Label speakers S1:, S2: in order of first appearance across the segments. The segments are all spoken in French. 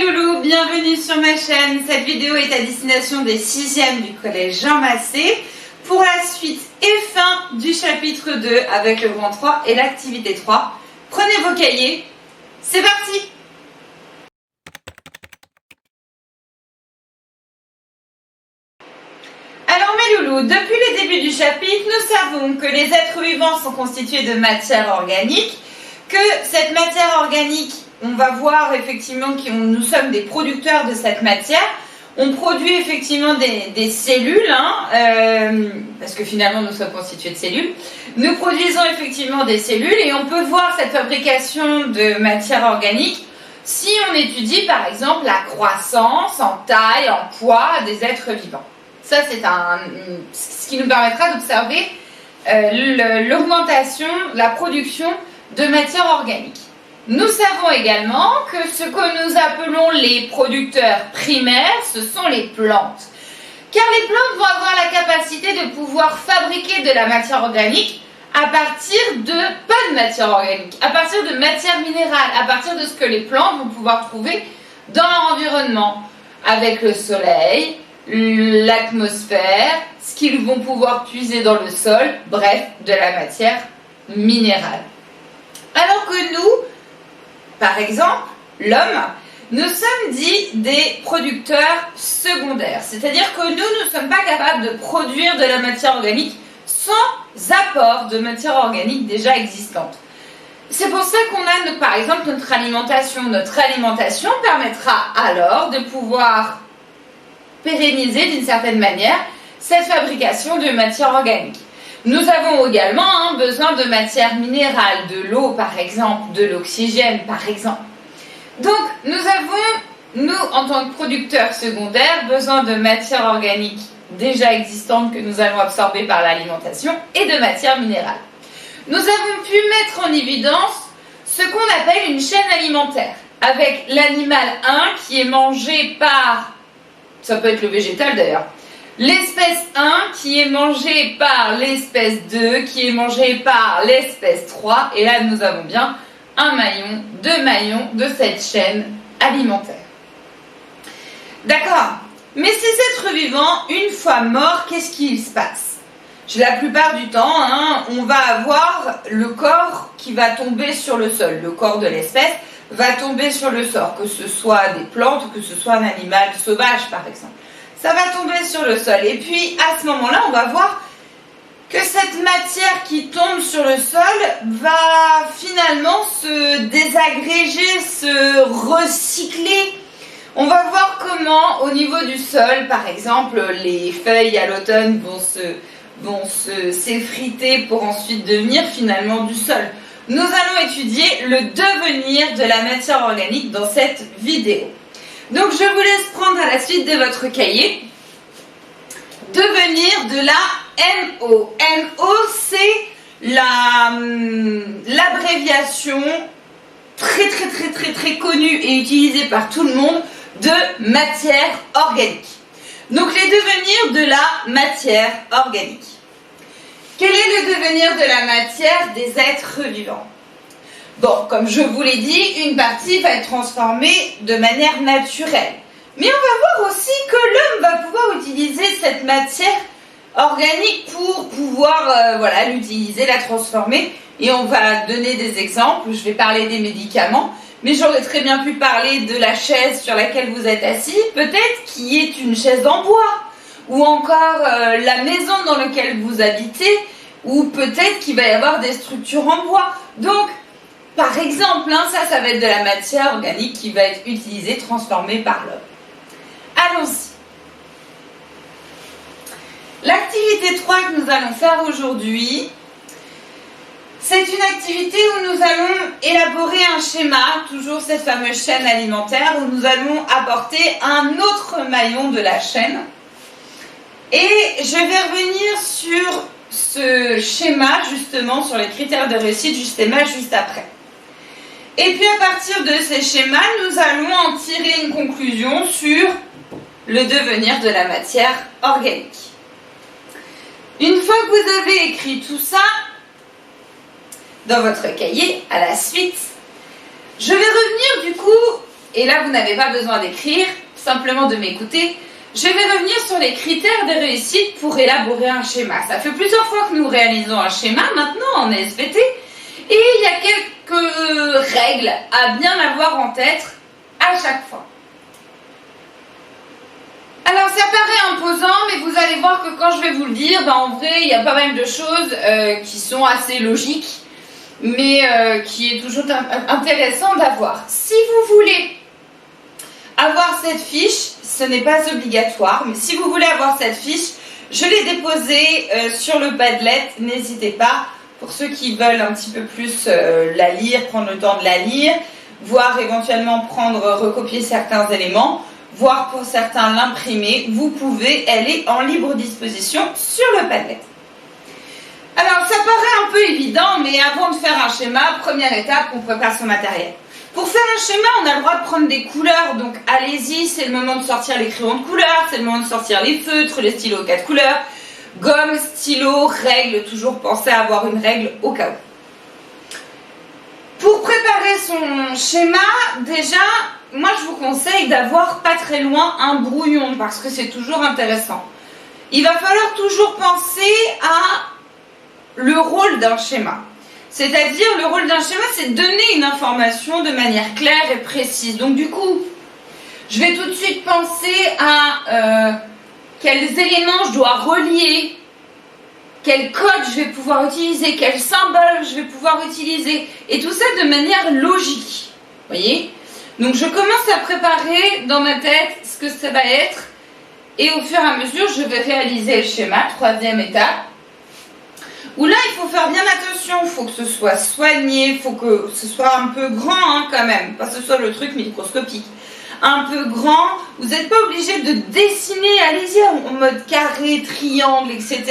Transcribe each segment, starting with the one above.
S1: mes loulous, bienvenue sur ma chaîne. Cette vidéo est à destination des 6e du collège Jean Massé pour la suite et fin du chapitre 2 avec le grand 3 et l'activité 3. Prenez vos cahiers, c'est parti! Alors mes loulous, depuis le début du chapitre, nous savons que les êtres vivants sont constitués de matière organique, que cette matière organique, on va voir effectivement que nous sommes des producteurs de cette matière. On produit effectivement des cellules, parce que finalement nous sommes constitués de cellules. Nous produisons effectivement des cellules et on peut voir cette fabrication de matière organique si on étudie par exemple la croissance en taille, en poids des êtres vivants. Ça c'est ce qui nous permettra d'observer l'augmentation, la production de matière organique. Nous savons également que ce que nous appelons les producteurs primaires, ce sont les plantes. Car les plantes vont avoir la capacité de pouvoir fabriquer de la matière organique à partir pas de matière organique, à partir de matière minérale, à partir de ce que les plantes vont pouvoir trouver dans leur environnement, avec le soleil, l'atmosphère, ce qu'ils vont pouvoir puiser dans le sol, bref, de la matière minérale. Alors que nous, par exemple, l'homme, nous sommes dits des producteurs secondaires. C'est-à-dire que nous ne sommes pas capables de produire de la matière organique sans apport de matière organique déjà existante. C'est pour ça qu'on a, par exemple, notre alimentation. Notre alimentation permettra alors de pouvoir pérenniser d'une certaine manière cette fabrication de matière organique. Nous avons également besoin de matière minérale, de l'eau par exemple, de l'oxygène par exemple. Donc nous avons, en tant que producteurs secondaires, besoin de matière organique déjà existante que nous allons absorber par l'alimentation et de matière minérale. Nous avons pu mettre en évidence ce qu'on appelle une chaîne alimentaire, avec l'animal 1 qui est mangé par, ça peut être le végétal d'ailleurs, l'espèce 1 qui est mangée par l'espèce 2, qui est mangée par l'espèce 3. Et là, nous avons bien un maillon, deux maillons de cette chaîne alimentaire. D'accord. Mais ces êtres vivants, une fois morts, qu'est-ce qu'il se passe? La plupart du temps, on va avoir le corps qui va tomber sur le sol. Le corps de l'espèce va tomber sur le sol, que ce soit des plantes ou que ce soit un animal sauvage, par exemple. Ça va tomber sur le sol. Et puis, à ce moment-là, on va voir que cette matière qui tombe sur le sol va finalement se désagréger, se recycler. On va voir comment, au niveau du sol, par exemple, les feuilles à l'automne vont s'effriter pour ensuite devenir finalement du sol. Nous allons étudier le devenir de la matière organique dans cette vidéo. Donc je vous laisse prendre à la suite de votre cahier devenir de la NO. NO, c'est l'abréviation très connue et utilisée par tout le monde de matière organique. Donc les devenirs de la matière organique. Quel est le devenir de la matière des êtres vivants? Bon, comme je vous l'ai dit, une partie va être transformée de manière naturelle. Mais on va voir aussi que l'homme va pouvoir utiliser cette matière organique pour pouvoir l'utiliser, la transformer. Et on va donner des exemples. Je vais parler des médicaments, mais j'aurais très bien pu parler de la chaise sur laquelle vous êtes assis, peut-être qui est une chaise en bois, ou encore la maison dans laquelle vous habitez, ou peut-être qu'il va y avoir des structures en bois. Donc, par exemple, ça va être de la matière organique qui va être utilisée, transformée par l'homme. Allons-y. L'activité 3 que nous allons faire aujourd'hui, c'est une activité où nous allons élaborer un schéma, toujours cette fameuse chaîne alimentaire, où nous allons apporter un autre maillon de la chaîne. Et je vais revenir sur ce schéma, justement, sur les critères de réussite du schéma juste après. Et puis à partir de ces schémas, nous allons en tirer une conclusion sur le devenir de la matière organique. Une fois que vous avez écrit tout ça dans votre cahier, à la suite, je vais revenir du coup et là vous n'avez pas besoin d'écrire, simplement de m'écouter, je vais revenir sur les critères de réussite pour élaborer un schéma. Ça fait plusieurs fois que nous réalisons un schéma maintenant en SVT, et il y a quelques règles à bien avoir en tête à chaque fois. Alors ça paraît imposant, mais vous allez voir que quand je vais vous le dire, en vrai il y a pas mal de choses qui sont assez logiques, mais qui est toujours intéressant d'avoir. Si vous voulez avoir cette fiche, ce n'est pas obligatoire, mais si vous voulez avoir cette fiche, je l'ai déposée sur le Padlet, n'hésitez pas, pour ceux qui veulent un petit peu plus la lire, prendre le temps de la lire, voire éventuellement recopier certains éléments, voire pour certains l'imprimer, vous pouvez, elle est en libre disposition sur le Padlet. Alors ça paraît un peu évident, mais avant de faire un schéma, première étape, on prépare son matériel. Pour faire un schéma, on a le droit de prendre des couleurs, donc allez-y, c'est le moment de sortir les crayons de couleur, c'est le moment de sortir les feutres, les stylos 4 couleurs, gomme, stylo, règle, toujours penser à avoir une règle au cas où. Pour préparer son schéma, déjà, moi je vous conseille d'avoir pas très loin un brouillon, parce que c'est toujours intéressant. Il va falloir toujours penser à le rôle d'un schéma. C'est-à-dire, le rôle d'un schéma, c'est de donner une information de manière claire et précise. Donc du coup, je vais tout de suite penser à quels éléments je dois relier, quel code je vais pouvoir utiliser, quel symbole je vais pouvoir utiliser, et tout ça de manière logique. Vous voyez? Donc je commence à préparer dans ma tête ce que ça va être, et au fur et à mesure, je vais réaliser le schéma, troisième étape. Où là, il faut faire bien attention, il faut que ce soit soigné, il faut que ce soit un peu grand quand même, pas que ce soit le truc microscopique. Un peu grand, vous n'êtes pas obligé de dessiner, allez-y en mode carré, triangle, etc.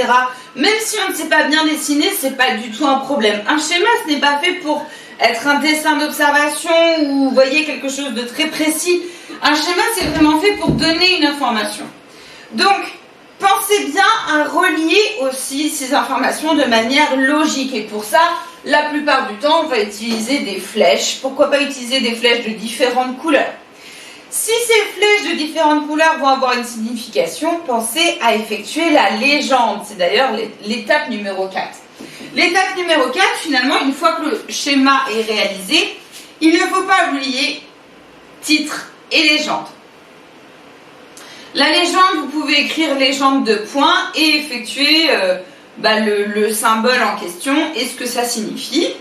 S1: Même si on ne sait pas bien dessiner, c'est pas du tout un problème. Un schéma, ce n'est pas fait pour être un dessin d'observation ou vous voyez quelque chose de très précis. Un schéma, c'est vraiment fait pour donner une information. Donc, pensez bien à relier aussi ces informations de manière logique. Et pour ça, la plupart du temps, on va utiliser des flèches. Pourquoi pas utiliser des flèches de différentes couleurs? Si ces flèches de différentes couleurs vont avoir une signification, pensez à effectuer la légende. C'est d'ailleurs l'étape numéro 4. L'étape numéro 4, finalement, une fois que le schéma est réalisé, il ne faut pas oublier titre et légende. La légende, vous pouvez écrire légende de points et effectuer le symbole en question et ce que ça signifie.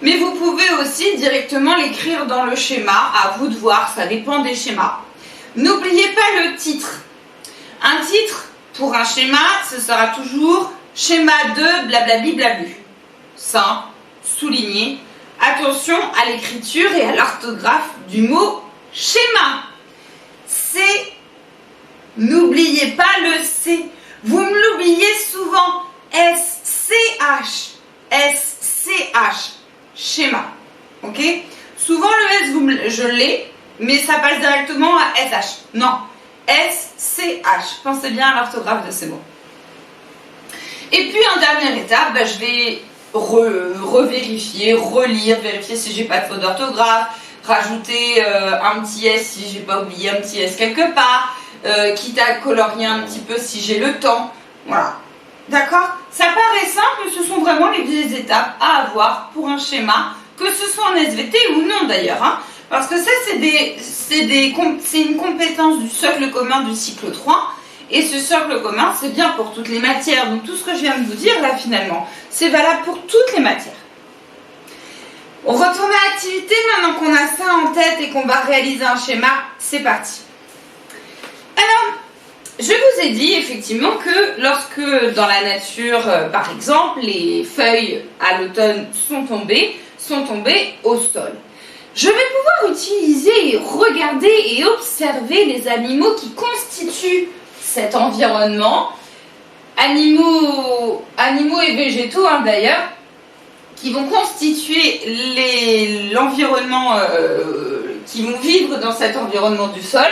S1: Mais vous pouvez aussi directement l'écrire dans le schéma, à vous de voir, ça dépend des schémas. N'oubliez pas le titre. Un titre pour un schéma, ce sera toujours schéma de blablabli blablu. Simple, souligné. Attention à l'écriture et à l'orthographe du mot schéma. C'est n'oubliez pas le C. Vous me l'oubliez souvent. S-C-H. S-C-H. Schéma. Ok? Souvent le S, je l'ai, mais ça passe directement à S-H. Non. S-C-H. Pensez bien à l'orthographe de ces mots. Et puis en dernière étape, je vais revérifier, relire, vérifier si j'ai pas de faute d'orthographe, rajouter un petit S si j'ai pas oublié un petit S quelque part. Quitte à colorier un petit peu si j'ai le temps. Voilà. D'accord? Ça paraît simple, mais ce sont vraiment les étapes à avoir pour un schéma, que ce soit en SVT ou non d'ailleurs. Hein, parce que ça, c'est une compétence du socle commun du cycle 3. Et ce socle commun, c'est bien pour toutes les matières. Donc tout ce que je viens de vous dire là, finalement, c'est valable pour toutes les matières. On retourne à l'activité maintenant qu'on a ça en tête et qu'on va réaliser un schéma. C'est parti. Alors, je vous ai dit effectivement que lorsque dans la nature, par exemple, les feuilles à l'automne sont tombées au sol. Je vais pouvoir utiliser, regarder et observer les animaux qui constituent cet environnement, animaux et végétaux d'ailleurs, qui vont constituer l'environnement, qui vont vivre dans cet environnement du sol.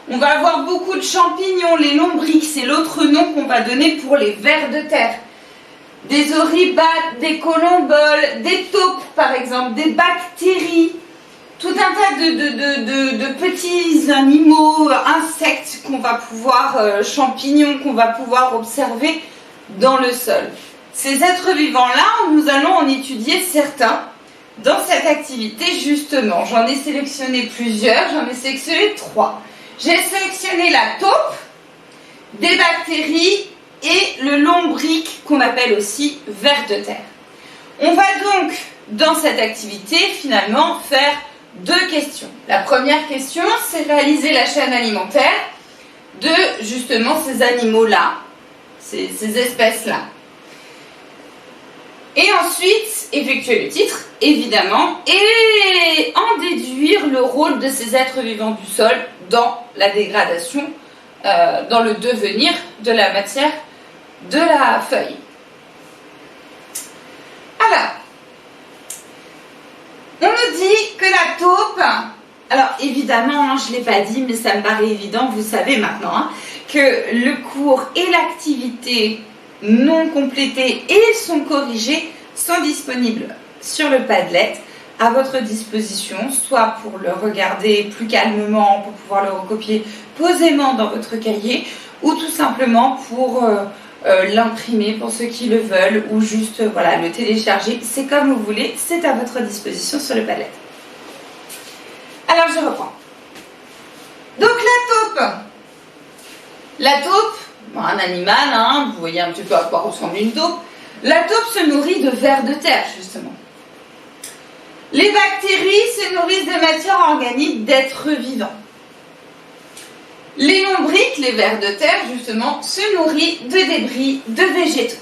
S1: On va avoir beaucoup de champignons, les lombrics, c'est l'autre nom qu'on va donner pour les vers de terre. Des oribates, des colomboles, des taupes par exemple, des bactéries. tout un tas de petits animaux, insectes qu'on va pouvoir, champignons qu'on va pouvoir observer dans le sol. Ces êtres vivants-là, nous allons en étudier certains dans cette activité justement. J'en ai sélectionné plusieurs, j'en ai sélectionné 3. J'ai sélectionné la taupe, des bactéries et le lombric qu'on appelle aussi ver de terre. On va donc dans cette activité finalement faire 2 questions. La première question, c'est réaliser la chaîne alimentaire de justement ces animaux-là, ces espèces-là. Et ensuite, effectuer le titre, évidemment, et en déduire le rôle de ces êtres vivants du sol dans la dégradation, dans le devenir de la matière de la feuille. Alors, on nous dit que la taupe, alors évidemment, je ne l'ai pas dit, mais ça me paraît évident, vous savez maintenant, que le cours et l'activité non complétés et sont corrigés sont disponibles sur le Padlet à votre disposition, soit pour le regarder plus calmement, pour pouvoir le recopier posément dans votre cahier, ou tout simplement pour l'imprimer pour ceux qui le veulent, ou juste voilà, le télécharger. C'est comme vous voulez, c'est à votre disposition sur le Padlet. Alors je reprends. Donc la taupe, un animal, hein, vous voyez un petit peu à quoi ressemble une taupe. La taupe se nourrit de vers de terre, justement. Les bactéries se nourrissent de matière organique d'êtres vivants. Les lombrics, les vers de terre, justement, se nourrissent de débris de végétaux.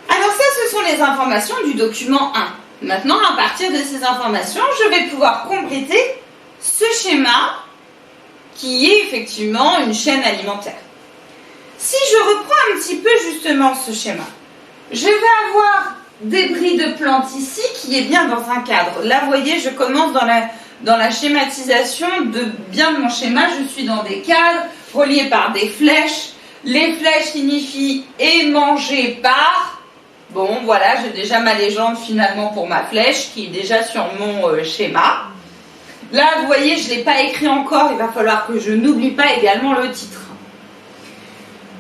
S1: Alors ça, ce sont les informations du document 1. Maintenant, à partir de ces informations, je vais pouvoir compléter ce schéma qui est effectivement une chaîne alimentaire. Si je reprends un petit peu justement ce schéma, je vais avoir débris de plantes ici qui est bien dans un cadre. Là, vous voyez, je commence dans la schématisation de mon schéma. Je suis dans des cadres reliés par des flèches. Les flèches signifient « et mangé par ». Bon, voilà, j'ai déjà ma légende finalement pour ma flèche qui est déjà sur mon schéma. Là, vous voyez, je ne l'ai pas écrit encore. Il va falloir que je n'oublie pas également le titre.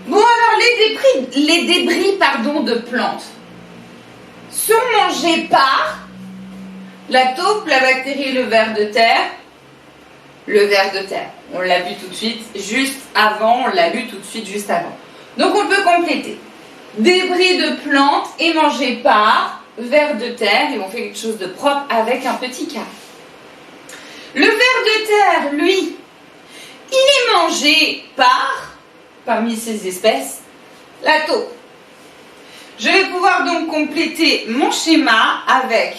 S1: Bon, alors, les débris de plantes sont mangés par la taupe, la bactérie, le ver de terre. Le ver de terre, on l'a vu tout de suite juste avant, on l'a lu tout de suite juste avant. Donc, on peut compléter. Débris de plantes est mangé par ver de terre, et on fait quelque chose de propre avec un petit carré. Le ver de terre, lui, il est mangé par, parmi ces espèces, la taupe. Je vais pouvoir donc compléter mon schéma avec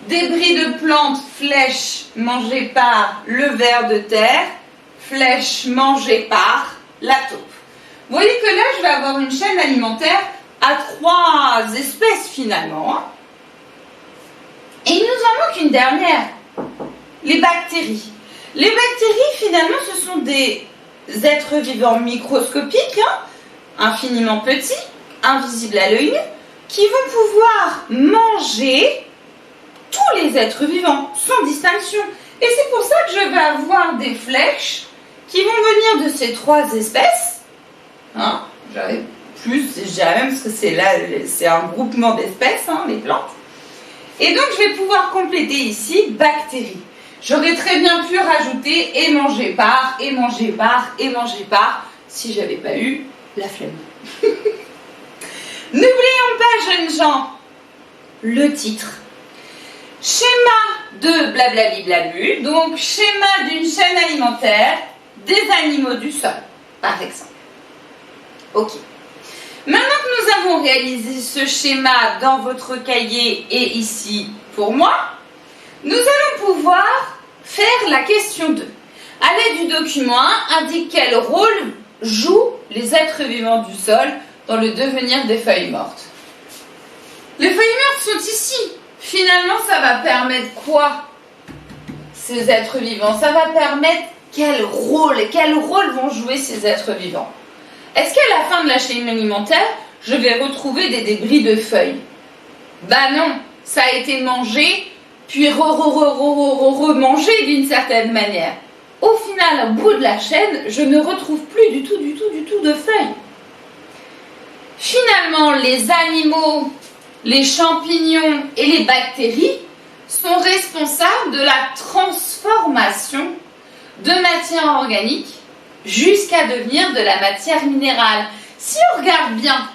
S1: débris de plantes, flèches mangées par le ver de terre, flèches mangées par la taupe. Vous voyez que là, je vais avoir une chaîne alimentaire à 3 espèces finalement. Et il nous en manque une dernière, les bactéries. Les bactéries, finalement, ce sont des êtres vivants microscopiques, infiniment petits, invisibles à l'œil nu, qui vont pouvoir manger tous les êtres vivants, sans distinction. Et c'est pour ça que je vais avoir des flèches qui vont venir de ces 3 espèces. J'avais plus, je dirais même, parce que c'est un groupement d'espèces, les plantes. Et donc, je vais pouvoir compléter ici bactéries. J'aurais très bien pu rajouter et manger par, et manger par, et manger par, si j'avais pas eu la flemme. N'oublions pas, jeunes gens, le titre. Schéma de blablabli blablu, donc schéma d'une chaîne alimentaire des animaux du sol, par exemple. Ok. Maintenant que nous avons réalisé ce schéma dans votre cahier et ici pour moi, nous allons pouvoir faire la question 2. À l'aide du document 1, indique quel rôle jouent les êtres vivants du sol dans le devenir des feuilles mortes. Les feuilles mortes sont ici. Finalement, ça va permettre quoi, ces êtres vivants? Ça va permettre quel rôle vont jouer ces êtres vivants? Est-ce qu'à la fin de la chaîne alimentaire, je vais retrouver des débris de feuilles? Ben non, ça a été mangé puis remanger d'une certaine manière. Au final, au bout de la chaîne, je ne retrouve plus du tout de feuilles. Finalement, les animaux, les champignons et les bactéries sont responsables de la transformation de matière organique jusqu'à devenir de la matière minérale. Si on regarde bien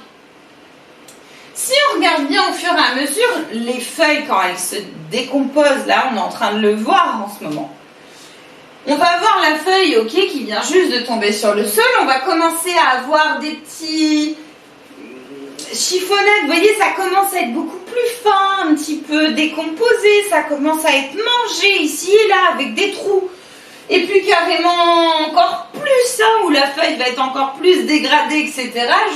S1: au fur et à mesure, les feuilles, quand elles se décomposent, là on est en train de le voir en ce moment, on va avoir la feuille, ok, qui vient juste de tomber sur le sol, on va commencer à avoir des petits chiffonnettes, vous voyez, ça commence à être beaucoup plus fin, un petit peu décomposé, ça commence à être mangé ici et là avec des trous. Et puis carrément encore plus, où la feuille va être encore plus dégradée, etc.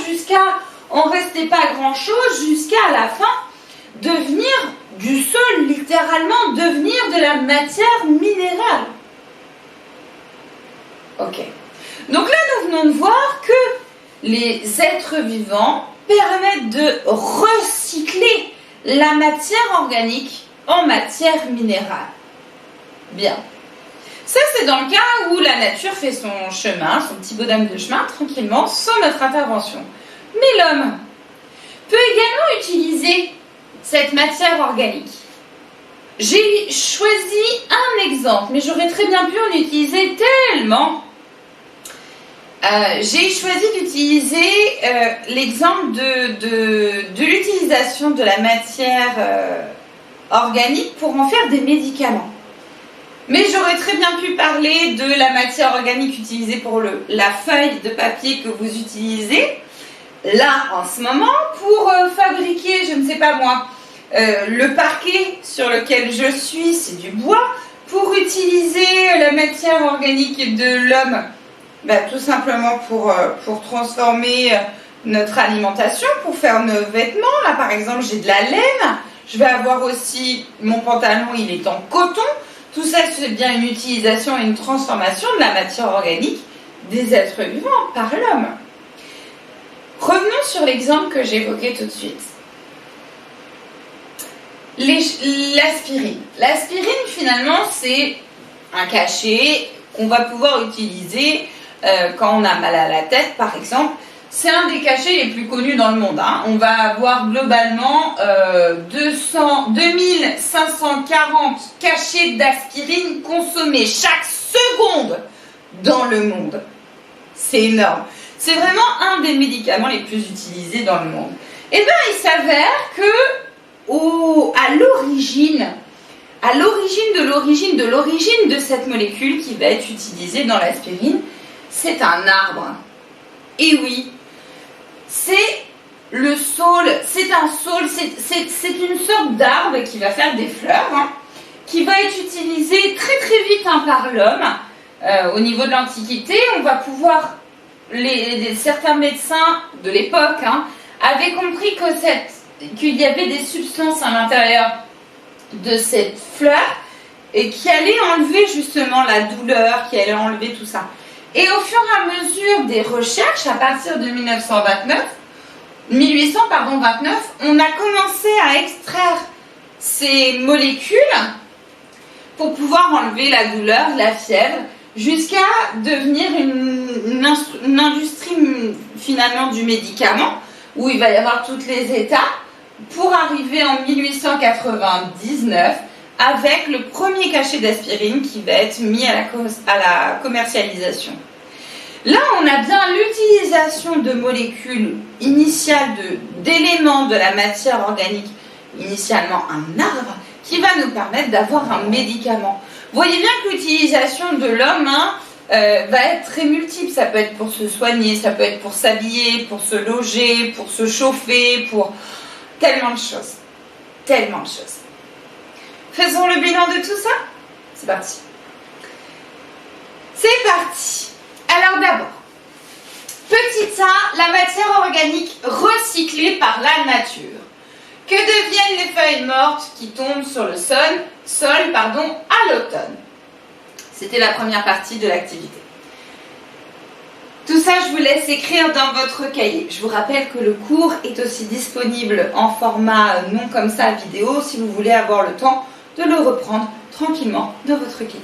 S1: Jusqu'à en rester pas grand chose, jusqu'à la fin devenir du sol, littéralement devenir de la matière minérale. Ok. Donc là, nous venons de voir que les êtres vivants permettent de recycler la matière organique en matière minérale. Bien. Ça, c'est dans le cas où la nature fait son chemin, son petit bonhomme de chemin, tranquillement, sans notre intervention. Mais l'homme peut également utiliser cette matière organique. J'ai choisi un exemple, mais j'aurais très bien pu en utiliser tellement. J'ai choisi d'utiliser l'exemple de l'utilisation de la matière organique pour en faire des médicaments. Mais j'aurais très bien pu parler de la matière organique utilisée pour la feuille de papier que vous utilisez là en ce moment pour fabriquer, je ne sais pas moi, le parquet sur lequel je suis, c'est du bois. Pour utiliser la matière organique de l'homme, tout simplement pour transformer notre alimentation, pour faire nos vêtements. Là par exemple j'ai de la laine, je vais avoir aussi mon pantalon, il est en coton. Tout ça, c'est bien une utilisation et une transformation de la matière organique des êtres vivants par l'homme. Revenons sur l'exemple que j'évoquais tout de suite. L'aspirine. L'aspirine, finalement, c'est un cachet qu'on va pouvoir utiliser quand on a mal à la tête, par exemple. C'est un des cachets les plus connus dans le monde. On va avoir globalement 2540 cachets d'aspirine consommés chaque seconde dans le monde. C'est énorme. C'est vraiment un des médicaments les plus utilisés dans le monde. Et bien, il s'avère que à l'origine de cette molécule qui va être utilisée dans l'aspirine, c'est un arbre. Et oui, c'est le saule, c'est un saule, c'est une sorte d'arbre qui va faire des fleurs, qui va être utilisé très très vite par l'homme. Au niveau de l'Antiquité, on va pouvoir, certains médecins de l'époque avaient compris qu'il y avait des substances à l'intérieur de cette fleur et qui allaient enlever justement la douleur, qui allaient enlever tout ça. Et au fur et à mesure des recherches, à partir de 1829, on a commencé à extraire ces molécules pour pouvoir enlever la douleur, la fièvre, jusqu'à devenir une industrie finalement du médicament, où il va y avoir toutes les étapes, pour arriver en 1899 avec le premier cachet d'aspirine qui va être mis à la commercialisation. Là, on a bien l'utilisation de molécules initiales, d'éléments de la matière organique, initialement un arbre, qui va nous permettre d'avoir un médicament. Vous voyez bien que l'utilisation de l'homme va être très multiple. Ça peut être pour se soigner, ça peut être pour s'habiller, pour se loger, pour se chauffer, pour tellement de choses. Tellement de choses. Faisons le bilan de tout ça. C'est parti. C'est parti. Alors d'abord, petit A, la matière organique recyclée par la nature. Que deviennent les feuilles mortes qui tombent sur le sol à l'automne? C'était la première partie de l'activité. Tout ça, je vous laisse écrire dans votre cahier. Je vous rappelle que le cours est aussi disponible en format non comme ça vidéo si vous voulez avoir le temps de le reprendre tranquillement dans votre cahier.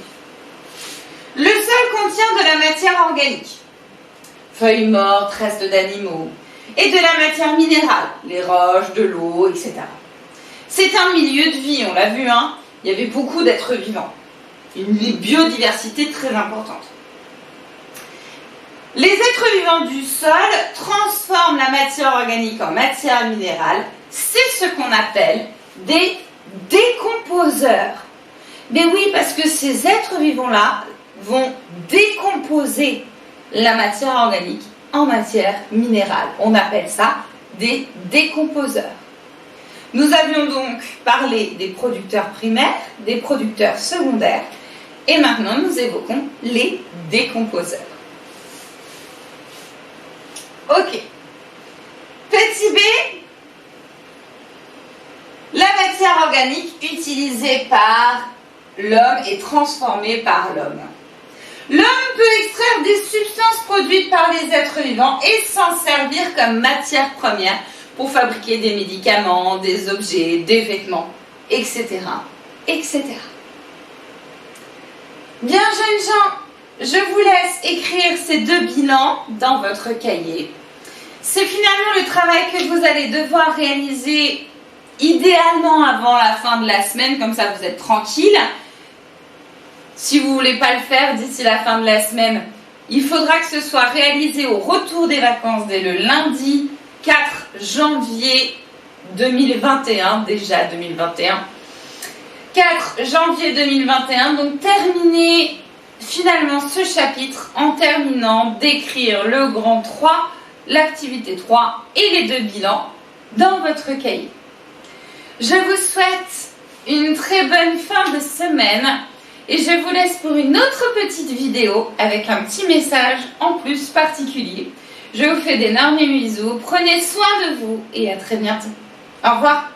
S1: Le sol contient de la matière organique, feuilles mortes, restes d'animaux, et de la matière minérale, les roches, de l'eau, etc. C'est un milieu de vie, on l'a vu, hein. Il y avait beaucoup d'êtres vivants, une biodiversité très importante. Les êtres vivants du sol transforment la matière organique en matière minérale. C'est ce qu'on appelle des décomposeurs. Mais oui, parce que ces êtres vivants-là vont décomposer la matière organique en matière minérale. On appelle ça des décomposeurs. Nous avions donc parlé des producteurs primaires, des producteurs secondaires, et maintenant nous évoquons les décomposeurs. Ok. Petit b, la matière organique utilisée par l'homme et transformée par l'homme. L'homme peut extraire des substances produites par les êtres vivants et s'en servir comme matière première pour fabriquer des médicaments, des objets, des vêtements, etc., etc. Bien, jeunes gens, je vous laisse écrire ces deux bilans dans votre cahier. C'est finalement le travail que vous allez devoir réaliser idéalement avant la fin de la semaine, comme ça vous êtes tranquille. Si vous ne voulez pas le faire d'ici la fin de la semaine, il faudra que ce soit réalisé au retour des vacances dès le lundi 4 janvier 2021, déjà 2021. 4 janvier 2021, donc terminer finalement ce chapitre en terminant d'écrire le grand 3, l'activité 3 et les deux bilans dans votre cahier. Je vous souhaite une très bonne fin de semaine et je vous laisse pour une autre petite vidéo avec un petit message en plus particulier. Je vous fais d'énormes bisous, prenez soin de vous et à très bientôt. Au revoir.